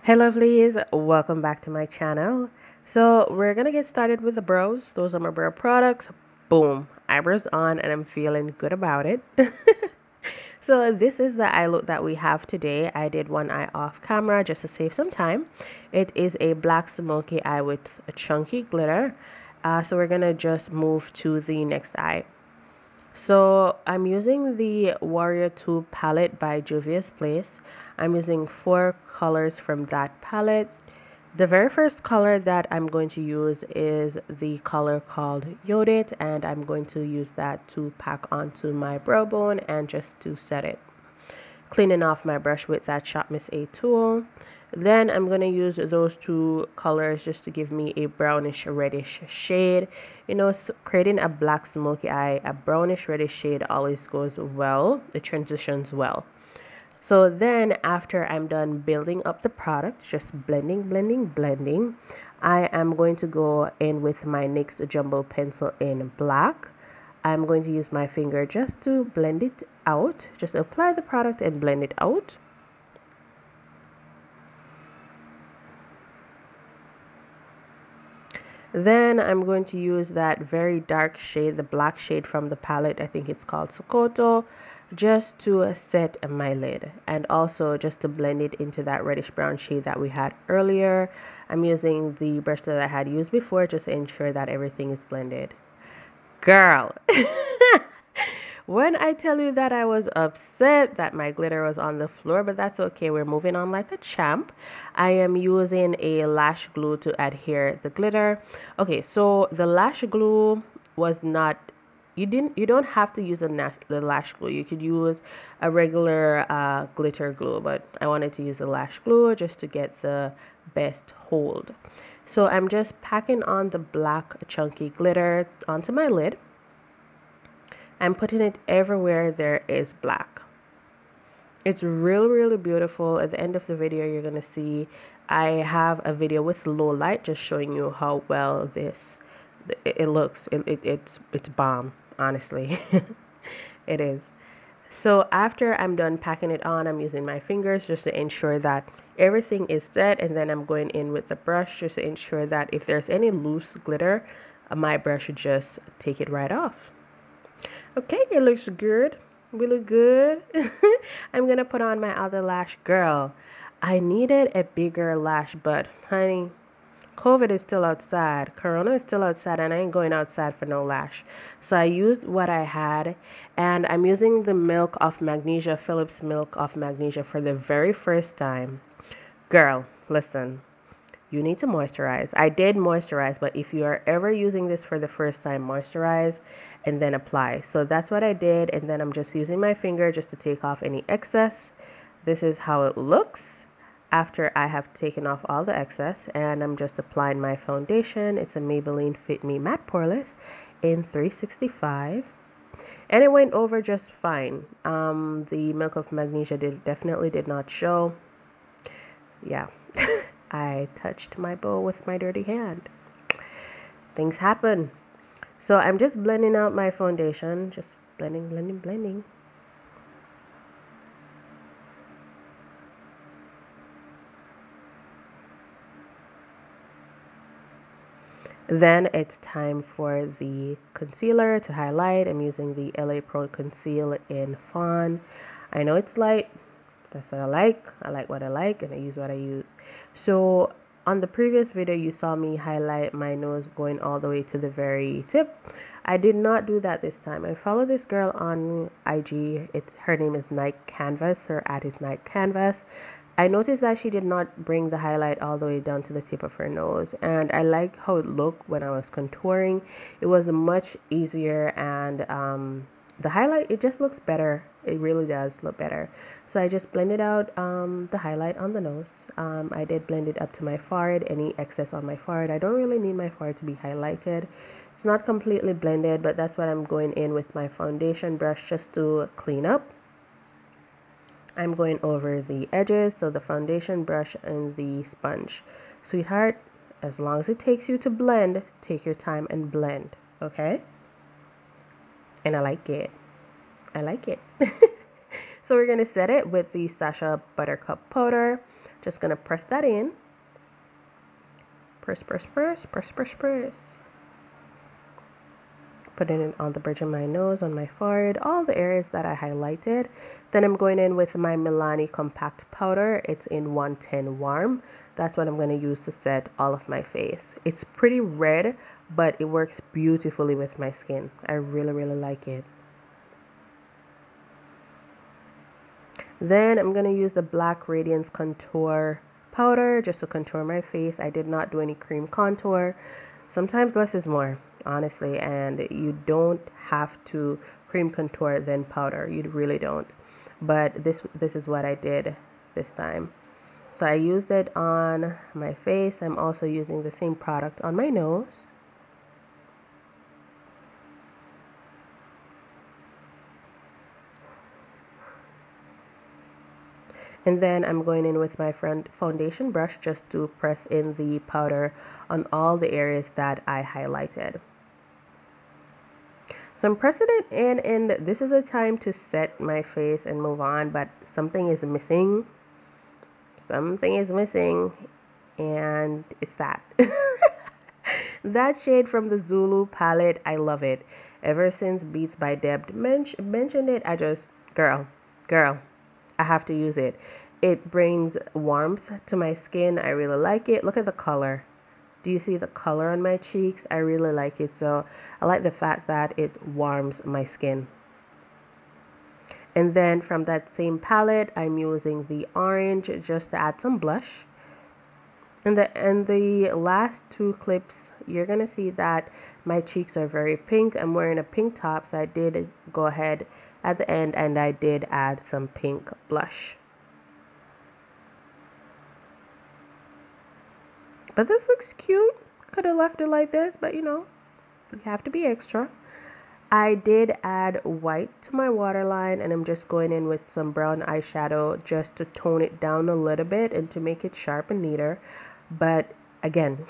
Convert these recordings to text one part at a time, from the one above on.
Hey lovelies, welcome back to my channel. So we're gonna get started with the brows. Those are my brow products. Boom, eyebrows on, and I'm feeling good about it. So this is the eye look that we have today. I did one eye off camera just to save some time. It is a black smoky eye with a chunky glitter. So we're gonna just move to the next eye. So I'm using the Warrior 2 palette by Juvia's Place. I'm using 4 colors from that palette. The very first color that I'm going to use is the color called Yodit, and I'm going to use that to pack onto my brow bone and just to set it. Cleaning off my brush with that Shop Miss A tool. Then I'm going to use those 2 colors just to give me a brownish reddish shade. You know, creating a black smoky eye, a brownish reddish shade always goes well. It transitions well. So then after I'm done building up the product, just blending, I am going to go in with my NYX Jumbo Pencil in black. I'm going to use my finger just to blend it out. Just apply the product and blend it out. Then I'm going to use that very dark shade, the black shade from the palette. I think it's called Sokoto, just to set my lid and also just to blend it into that reddish brown shade that we had earlier. I'm using the brush that I had used before just to ensure that everything is blended. Girl, when I tell you that I was upset that my glitter was on the floor, but that's okay. We're moving on like a champ. I am using a lash glue to adhere the glitter. Okay, so the lash glue was not, you don't have to use the lash glue. You could use a regular glitter glue, but I wanted to use the lash glue just to get the best hold. So I'm just packing on the black chunky glitter onto my lid. I'm putting it everywhere there is black. It's really beautiful. At the end of the video, you're gonna see I have a video with low light just showing you how well it looks. It's bomb, honestly. It is. So after I'm done packing it on, I'm using my fingers just to ensure that everything is set, and then I'm going in with the brush just to ensure that if there's any loose glitter, my brush should just take it right off. Okay, it looks good. We look good. I'm gonna put on my other lash. Girl, I needed a bigger lash, but honey, COVID is still outside. Corona is still outside, and I ain't going outside for no lash. So I used what I had, and I'm using the Milk of Magnesia, Philips Milk of Magnesia for the very first time. Girl, listen. You need to moisturize. I did moisturize, but if you are ever using this for the first time, moisturize and then apply. So that's what I did, and then I'm just using my finger just to take off any excess. This is how it looks after I have taken off all the excess, and I'm just applying my foundation. It's a Maybelline Fit Me Matte Poreless in 365. And it went over just fine. The Milk of Magnesia definitely did not show. Yeah. I touched my bowl with my dirty hand. Things happen. So I'm just blending out my foundation. Just blending. Then it's time for the concealer to highlight. I'm using the LA Pro Conceal in Fawn. I know it's light. That's what I like. I like what I like, and I use what I use. So on the previous video, you saw me highlight my nose going all the way to the very tip. I did not do that this time. I follow this girl on IG. Her name is Night Canvas. Her @ is Night Canvas. I noticed that she did not bring the highlight all the way down to the tip of her nose, and I like how it looked when I was contouring. It was much easier, and the highlight, it just looks better. It really does look better. So I just blended out the highlight on the nose. I did blend it up to my forehead, any excess on my forehead. I don't really need my forehead to be highlighted. It's not completely blended, but that's what I'm going in with my foundation brush just to clean up. I'm going over the edges, so the foundation brush and the sponge. Sweetheart, as long as it takes you to blend, take your time and blend, okay? And I like it. So we're going to set it with the Sasha Buttercup powder. Just gonna press that in. Press, press, press, press, press, press. Putting it on the bridge of my nose, on my forehead, all the areas that I highlighted. Then I'm going in with my Milani Compact Powder. It's in 110 Warm. That's what I'm going to use to set all of my face. It's pretty red, but it works beautifully with my skin. I really, really like it. Then I'm going to use the Black Radiance Contour Powder just to contour my face. I did not do any cream contour. Sometimes less is more, honestly, and you don't have to cream contour then powder. You really don't. But this is what I did this time. So I used it on my face. I'm also using the same product on my nose. And then I'm going in with my foundation brush just to press in the powder on all the areas that I highlighted. So I'm pressing it in, and this is a time to set my face and move on, but something is missing. Something is missing, and it's that. That shade from the Zulu palette, I love it. Ever since Beats by Deb mentioned it, I just, girl, I have to use it. It brings warmth to my skin. I really like it. Look at the color. Do you see the color on my cheeks? I really like it. So I like the fact that it warms my skin. And then from that same palette, I'm using the orange just to add some blush. And the last two clips, you're going to see that my cheeks are very pink. I'm wearing a pink top, so I did go ahead at the end and I did add some pink blush. But this looks cute. Could have left it like this, but you know, you have to be extra. I did add white to my waterline, and I'm just going in with some brown eyeshadow just to tone it down a little bit and to make it sharp and neater. But again,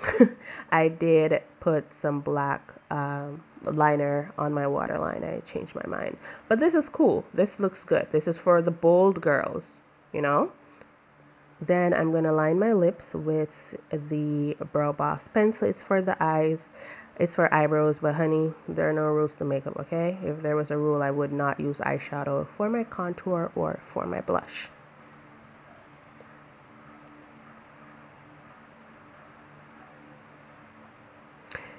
I did put some black liner on my waterline. I changed my mind. But this is cool. This looks good. This is for the bold girls, you know? Then I'm going to line my lips with the Brow Boss pencil. It's for the eyes. It's for eyebrows, but honey, there are no rules to makeup, okay? If there was a rule, I would not use eyeshadow for my contour or for my blush.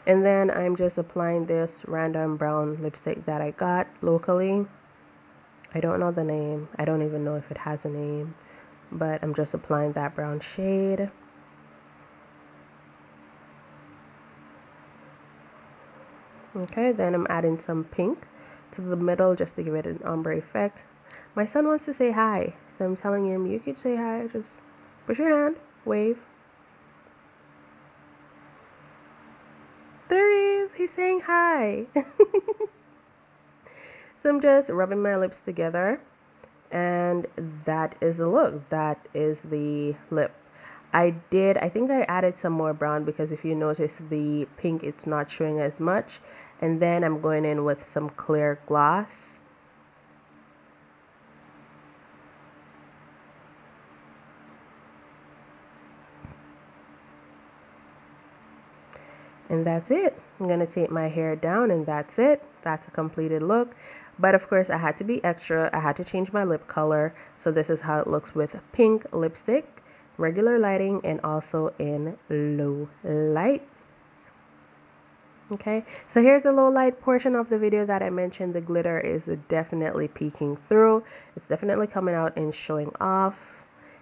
And then I'm just applying this random brown lipstick that I got locally. I don't know the name. I don't even know if it has a name. But I'm just applying that brown shade. Okay, then I'm adding some pink to the middle just to give it an ombre effect. My son wants to say hi, so I'm telling him, you could say hi, just push your hand, wave. There he is, he's saying hi. So I'm just rubbing my lips together. And that is the look. That is the lip. I think I added some more brown because if you notice the pink, it's not showing as much. And then I'm going in with some clear gloss. And that's it. I'm going to take my hair down and that's it. That's a completed look. But of course, I had to be extra. I had to change my lip color. So this is how it looks with pink lipstick, regular lighting, and also in low light. Okay, so here's the low light portion of the video that I mentioned. The glitter is definitely peeking through. It's definitely coming out and showing off.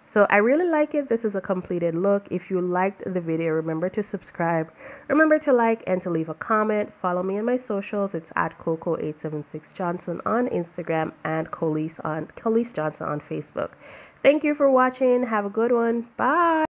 So I really like it. This is a completed look. If you liked the video, remember to subscribe, remember to like and to leave a comment. Follow me on my socials. It's at Coco876Johnson on Instagram and Colise Johnson on Facebook. Thank you for watching. Have a good one. Bye.